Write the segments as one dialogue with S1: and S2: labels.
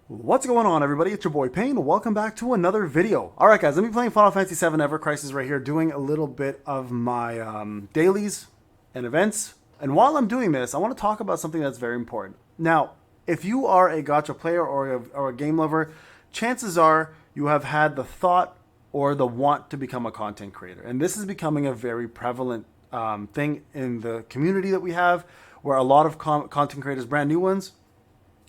S1: What's going on, everybody? It's your boy Payne. Welcome back to another video. All right, guys, let me playing Final Fantasy VII Ever Crisis right here, doing a little bit of my dailies and events. And while I'm doing this, I want to talk about something that's very important. Now, if you are a gacha player or a game lover, chances are you have had the thought or the want to become a content creator. And this is becoming a very prevalent thing in the community that we have, where a lot of content creators, brand new ones,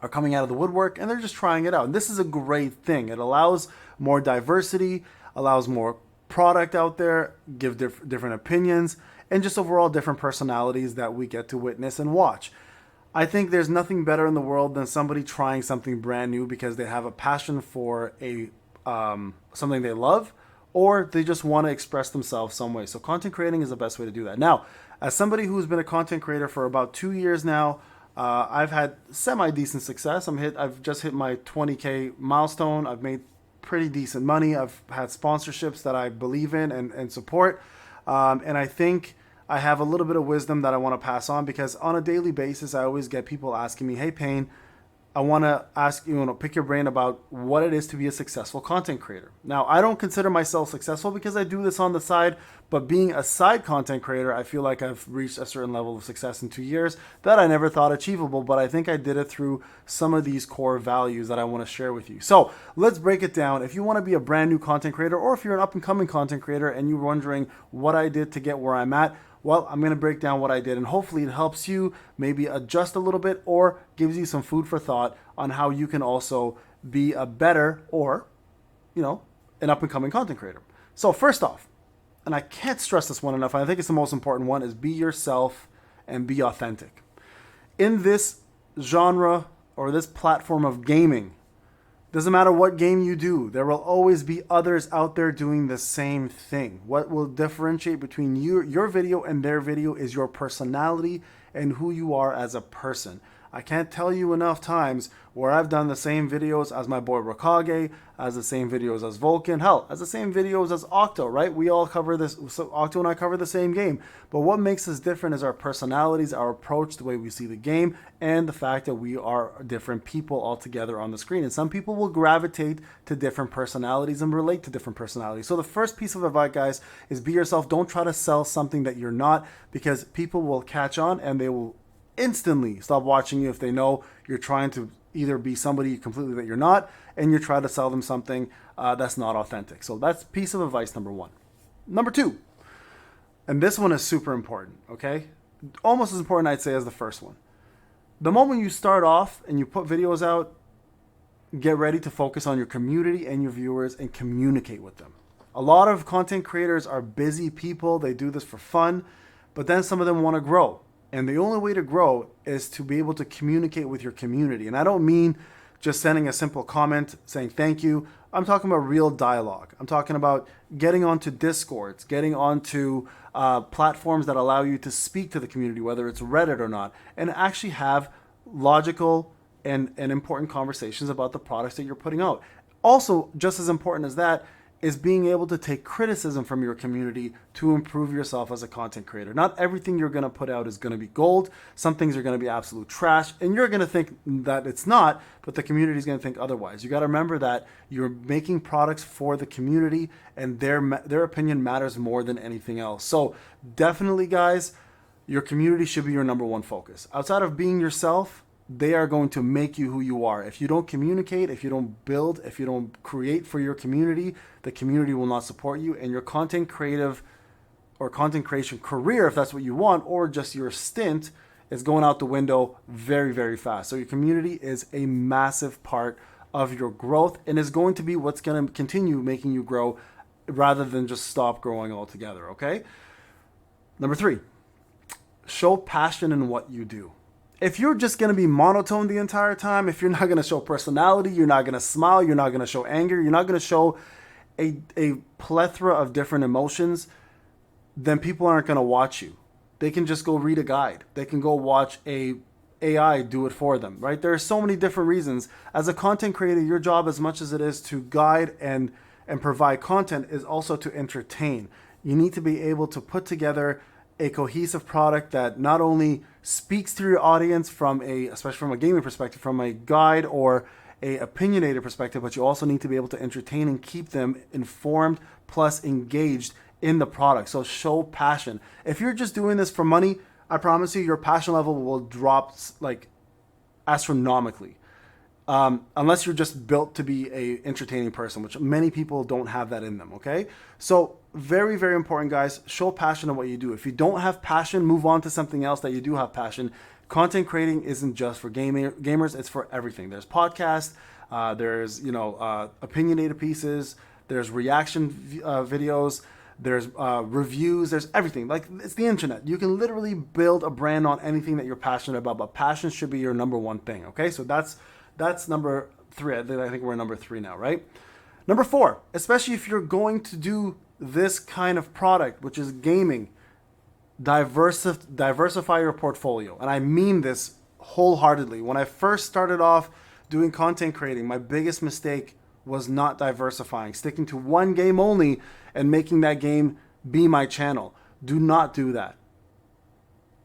S1: are coming out of the woodwork and they're just trying it out. And this is a great thing. It allows more diversity, allows more product out there, give different opinions, and just overall different personalities that we get to witness and watch. I think there's nothing better in the world than somebody trying something brand new because they have a passion for something they love, or they just want to express themselves some way. So content creating is the best way to do that. Now, as somebody who's been a content creator for about 2 years now, I've had semi-decent success. I've just hit my 20K milestone. I've made pretty decent money. I've had sponsorships that I believe in and support. And I think I have a little bit of wisdom that I want to pass on, because on a daily basis, I always get people asking me, hey, Payne, I want to ask you, pick your brain about what it is to be a successful content creator. Now, I don't consider myself successful because I do this on the side, but being a side content creator, I feel like I've reached a certain level of success in 2 years that I never thought achievable, but I think I did it through some of these core values that I want to share with you. So let's break it down. If you want to be a brand new content creator, or if you're an up and coming content creator and you're wondering what I did to get where I'm at, well, I'm going to break down what I did, and hopefully it helps you maybe adjust a little bit or gives you some food for thought on how you can also be a better or, an up-and-coming content creator. So first off, and I can't stress this one enough, I think it's the most important one, is be yourself and be authentic. In this genre or this platform of gaming, doesn't matter what game you do, there will always be others out there doing the same thing. What will differentiate between your video and their video is your personality and who you are as a person. I can't tell you enough times where I've done the same videos as my boy Rakage, as the same videos as Vulcan, hell, as the same videos as Octo, right? We all cover this, so Octo and I cover the same game. But what makes us different is our personalities, our approach, the way we see the game, and the fact that we are different people altogether on the screen. And some people will gravitate to different personalities and relate to different personalities. So the first piece of advice, guys, is be yourself. Don't try to sell something that you're not, because people will catch on and they will instantly stop watching you if they know you're trying to either be somebody completely that you're not, and you're trying to sell them something that's not authentic. So that's piece of advice number one. Number two, and this one is super important, okay? Almost as important, I'd say, as the first one. The moment you start off and you put videos out, get ready to focus on your community and your viewers and communicate with them. A lot of content creators are busy people. They do this for fun, but then some of them want to grow. And the only way to grow is to be able to communicate with your community. And I don't mean just sending a simple comment saying thank you. I'm talking about real dialogue. I'm talking about getting onto Discords, getting onto platforms that allow you to speak to the community, whether it's Reddit or not, and actually have logical and important conversations about the products that you're putting out. Also, just as important as that, is being able to take criticism from your community to improve yourself as a content creator. Not everything you're going to put out is going to be gold. Some things are going to be absolute trash, and you're going to think that it's not, but the community is going to think otherwise. You got to remember that you're making products for the community, and their opinion matters more than anything else. So definitely, guys, your community should be your number one focus. Outside of being yourself, they are going to make you who you are. If you don't communicate, if you don't build, if you don't create for your community, the community will not support you, and your content creative or content creation career, if that's what you want, or just your stint, is going out the window very, very fast. So your community is a massive part of your growth and is going to be what's going to continue making you grow rather than just stop growing altogether, okay? Number three, show passion in what you do. If you're just going to be monotone the entire time, if you're not going to show personality, you're not going to smile, you're not going to show anger, you're not going to show a plethora of different emotions, then people aren't going to watch you. They can just go read a guide. They can go watch a AI do it for them, right? There are so many different reasons. As a content creator, your job, as much as it is to guide and provide content, is also to entertain. You need to be able to put together a cohesive product that not only speaks to your audience especially from a gaming perspective, from a guide or a opinionated perspective, but you also need to be able to entertain and keep them informed plus engaged in the product. So show passion. If you're just doing this for money, I promise you your passion level will drop like astronomically. Unless you're just built to be a entertaining person, which many people don't have that in them. Okay, so very, very important, guys. Show passion in what you do. If you don't have passion, move on to something else that you do have passion. Content creating isn't just for gamers; it's for everything. There's podcasts, there's opinionated pieces, there's reaction videos, there's reviews, there's everything. Like, it's the internet. You can literally build a brand on anything that you're passionate about, but passion should be your number one thing. Okay, so that's number 3. I think we're number 3 now, right? Number 4, especially if you're going to do this kind of product, which is gaming, diversify your portfolio. And I mean this wholeheartedly. When I first started off doing content creating, my biggest mistake was not diversifying, sticking to one game only and making that game be my channel. Do not do that.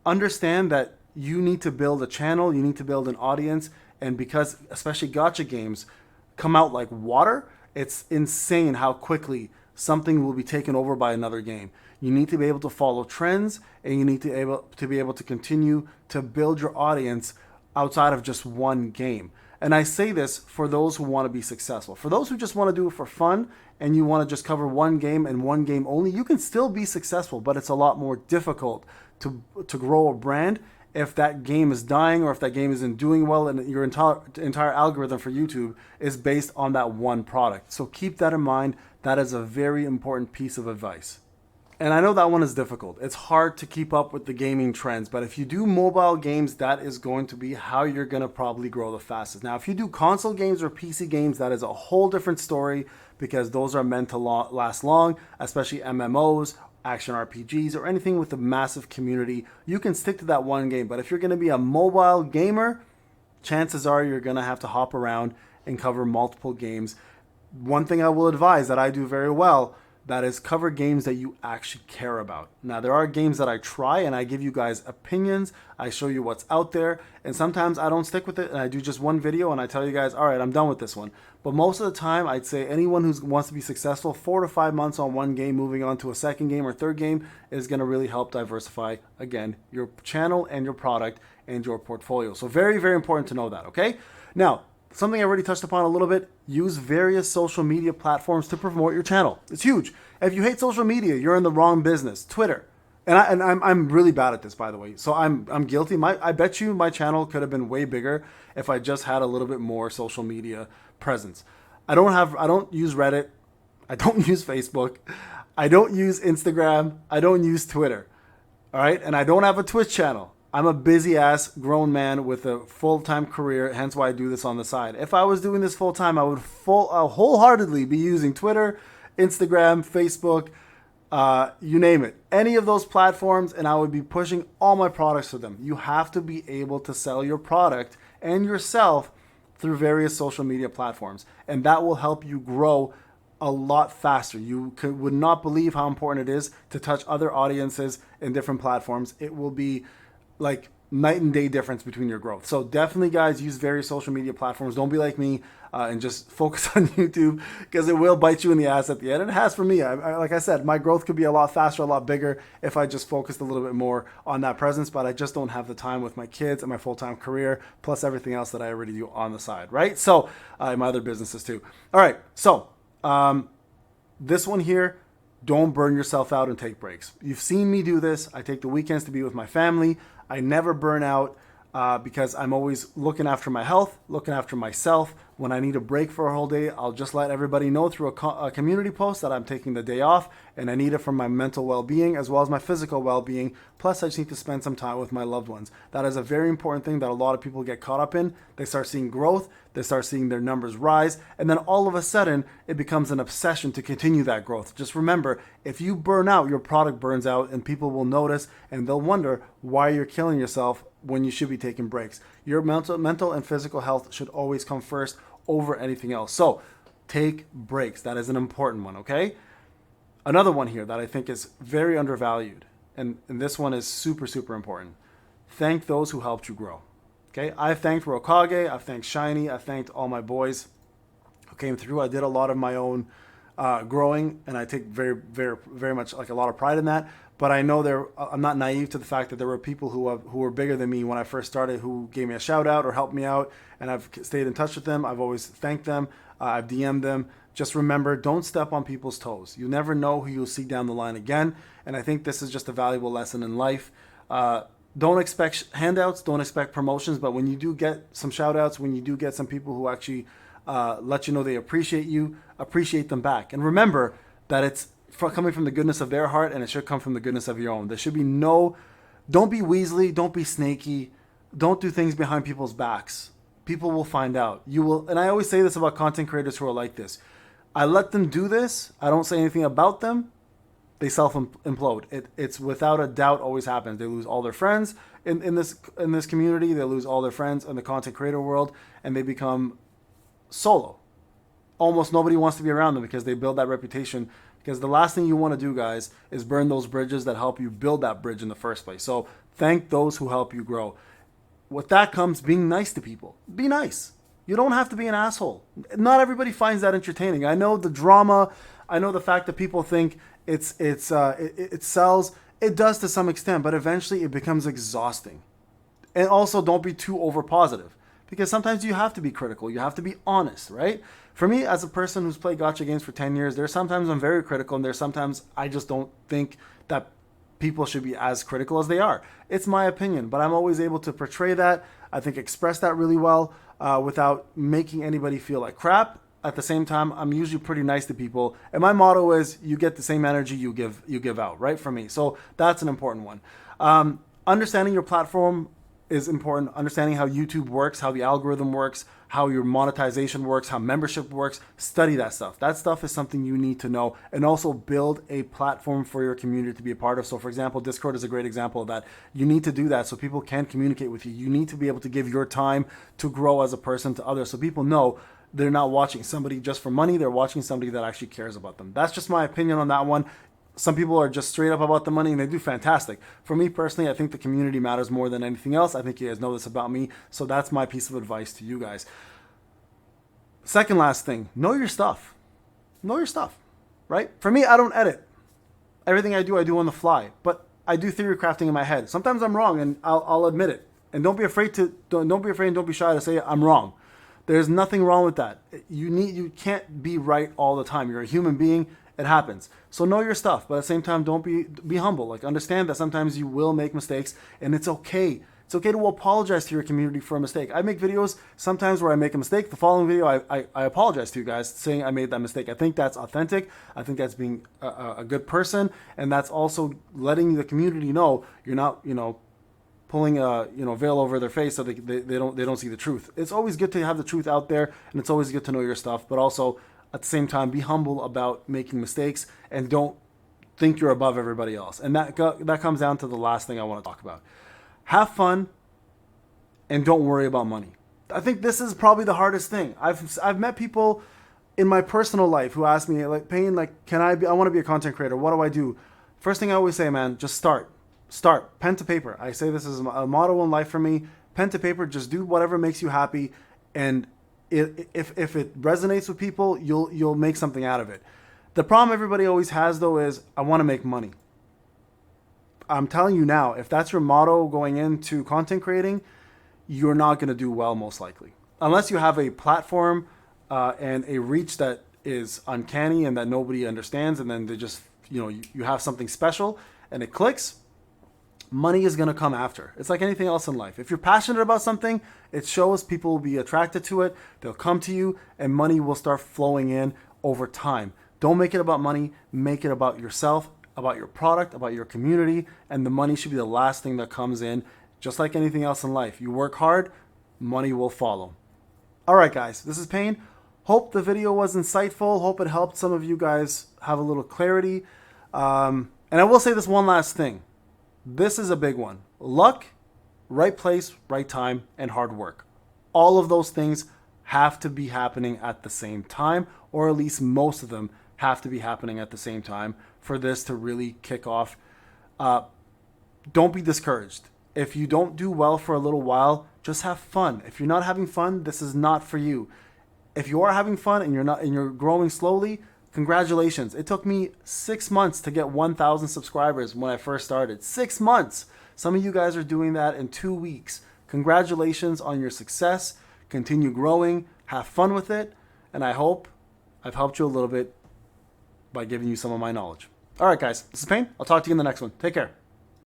S1: Understand that you need to build a channel, you need to build an audience, and because especially gacha games come out like water, it's insane how quickly something will be taken over by another game. You need to be able to follow trends, and you need to be able to continue to build your audience outside of just one game. And I say this for those who want to be successful. For those who just want to do it for fun and you want to just cover one game and one game only, you can still be successful, but it's a lot more difficult to grow a brand if that game is dying or if that game isn't doing well and your entire algorithm for YouTube is based on that one product. So keep that in mind. That is a very important piece of advice. And I know that one is difficult. It's hard to keep up with the gaming trends, but if you do mobile games, that is going to be how you're going to probably grow the fastest. Now, if you do console games or PC games, that is a whole different story because those are meant to last long, especially MMOs, action RPGs, or anything with a massive community. You can stick to that one game, but if you're going to be a mobile gamer, chances are you're going to have to hop around and cover multiple games. One thing I will advise that I do very well, that is cover games that you actually care about. Now, there are games that I try and I give you guys opinions. I show you what's out there. And sometimes I don't stick with it and I do just one video and I tell you guys, all right, I'm done with this one. But most of the time, I'd say anyone who wants to be successful, 4 to 5 months on one game, moving on to a second game or third game is going to really help diversify, again, your channel and your product and your portfolio. So very, very important to know that, okay? Now, something I already touched upon a little bit, use various social media platforms to promote your channel. It's huge. If you hate social media, you're in the wrong business. Twitter. And I'm really bad at this, by the way. So I'm guilty. I bet you my channel could have been way bigger if I just had a little bit more social media presence. I don't use Reddit. I don't use Facebook. I don't use Instagram. I don't use Twitter. All right? And I don't have a Twitch channel. I'm a busy ass grown man with a full-time career, hence why I do this on the side. If I was doing this full-time, I would wholeheartedly be using Twitter, Instagram, Facebook, you name it. Any of those platforms, and I would be pushing all my products to them. You have to be able to sell your product and yourself through various social media platforms, and that will help you grow a lot faster. You would not believe how important it is to touch other audiences in different platforms. It will be like night and day difference between your growth. So definitely, guys, use various social media platforms. Don't be like me and just focus on YouTube, because it will bite you in the ass at the end. And it has for me. Like I said, my growth could be a lot faster, a lot bigger if I just focused a little bit more on that presence, but I just don't have the time with my kids and my full-time career, plus everything else that I already do on the side, right? So my other businesses too. All right, so this one here, don't burn yourself out and take breaks. You've seen me do this. I take the weekends to be with my family. I never burn out because I'm always looking after my health, looking after myself. When I need a break for a whole day, I'll just let everybody know through a community post that I'm taking the day off, and I need it for my mental well-being as well as my physical well-being. Plus, I just need to spend some time with my loved ones. That is a very important thing that a lot of people get caught up in. They start seeing growth, they start seeing their numbers rise, and then all of a sudden, it becomes an obsession to continue that growth. Just remember, if you burn out, your product burns out, and people will notice, and they'll wonder why you're killing yourself when you should be taking breaks. Your mental and physical health should always come first over anything else. So take breaks. That is an important one, okay? Another one here that I think is very undervalued, and this one is super, super important. Thank those who helped you grow. Okay, I thanked Rokage, I thanked Shiny, I thanked all my boys who came through. I did a lot of my own growing, and I take very much like a lot of pride in that. But I know I'm not naive to the fact that there were people who were bigger than me when I first started, who gave me a shout out or helped me out, and I've stayed in touch with them. I've always thanked them. I've DM'd them. Just remember, don't step on people's toes. You never know who you'll see down the line again. And I think this is just a valuable lesson in life. Don't expect handouts, don't expect promotions, but when you do get some shout outs, when you do get some people who actually let you know they appreciate you, appreciate them back. And remember that it's coming from the goodness of their heart, and it should come from the goodness of your own. There should be don't be Weasley, don't be snaky, don't do things behind people's backs. People will find out. You will, and I always say this about content creators who are like this. I let them do this. I don't say anything about them. They self-implode. It's without a doubt always happens. They lose all their friends in this community. They lose all their friends in the content creator world, and they become solo. Almost nobody wants to be around them because they build that reputation. Because the last thing you want to do, guys, is burn those bridges that help you build that bridge in the first place. So thank those who help you grow. With that comes being nice to people. Be nice. You don't have to be an asshole. Not everybody finds that entertaining. I know the drama. I know the fact that people think it sells. It does to some extent, but eventually it becomes exhausting. And also, don't be too over positive, because sometimes you have to be critical. You have to be honest, right? For me, as a person who's played gacha games for 10 years, there's sometimes I'm very critical, and there's sometimes I just don't think that people should be as critical as they are. It's my opinion, but I'm always able to portray that, I think express that really well, without making anybody feel like crap. At the same time, I'm usually pretty nice to people, and my motto is you get the same energy you give out, right? For me. So that's an important one. Understanding your platform is important. Understanding how YouTube works, how the algorithm works, how your monetization works, how membership works. Study that stuff. That stuff is something you need to know, and also build a platform for your community to be a part of. So for example, Discord is a great example of that. You need to do that so people can communicate with you. You need to be able to give your time to grow as a person to others, so people know they're not watching somebody just for money. They're watching somebody that actually cares about them. That's just my opinion on that one. Some people are just straight up about the money, and they do fantastic. For me personally, I think the community matters more than anything else. I think you guys know this about me, so that's my piece of advice to you guys. Second last thing, know your stuff. Know your stuff, right? For me, I don't edit. Everything I do on the fly, but I do theory crafting in my head. Sometimes I'm wrong, and I'll admit it. And don't be afraid and don't be shy to say I'm wrong. There's nothing wrong with that. You can't be right all the time. You're a human being. It happens. So know your stuff, but at the same time, don't be humble. Like, understand that sometimes you will make mistakes, and it's okay. It's okay to apologize to your community for a mistake. I make videos sometimes where I make a mistake. The following video, I apologize to you guys, saying I made that mistake. I think that's authentic. I think that's being a good person, and that's also letting the community know you're not, pulling a veil over their face so they don't see the truth. It's always good to have the truth out there, and it's always good to know your stuff, but also at the same time, be humble about making mistakes, and don't think you're above everybody else. And that comes down to the last thing I want to talk about. Have fun, and don't worry about money. I think this is probably the hardest thing. I've met people in my personal life who ask me, like, Payne, like, I want to be a content creator. What do I do? First thing I always say, man, just start. Start. Pen to paper. I say this is a motto in life for me. Pen to paper. Just do whatever makes you happy, and if it resonates with people, you'll make something out of it. The problem everybody always has, though, is I want to make money. I'm telling you now, if that's your motto going into content creating, you're not going to do well, most likely. Unless you have a platform and a reach that is uncanny and that nobody understands, and then they just, you have something special and it clicks, money is going to come after. It's like anything else in life. If you're passionate about something, it shows, people will be attracted to it. They'll come to you, and money will start flowing in over time. Don't make it about money. Make it about yourself, about your product, about your community, and the money should be the last thing that comes in. Just like anything else in life. You work hard, money will follow. All right, guys, this is Payne. Hope the video was insightful. Hope it helped some of you guys have a little clarity. And I will say this one last thing. This is a big one. Luck, right place, right time, and hard work. All of those things have to be happening at the same time, or at least most of them have to be happening at the same time for this to really kick off. Don't be discouraged. If you don't do well for a little while, Just have fun. If you're not having fun, this is not for you. If you are having fun and you're growing slowly, congratulations. It took me 6 months to get 1,000 subscribers when I first started. 6 months. Some of you guys are doing that in 2 weeks. Congratulations on your success. Continue growing. Have fun with it. And I hope I've helped you a little bit by giving you some of my knowledge. All right, guys. This is Payne. I'll talk to you in the next one. Take care.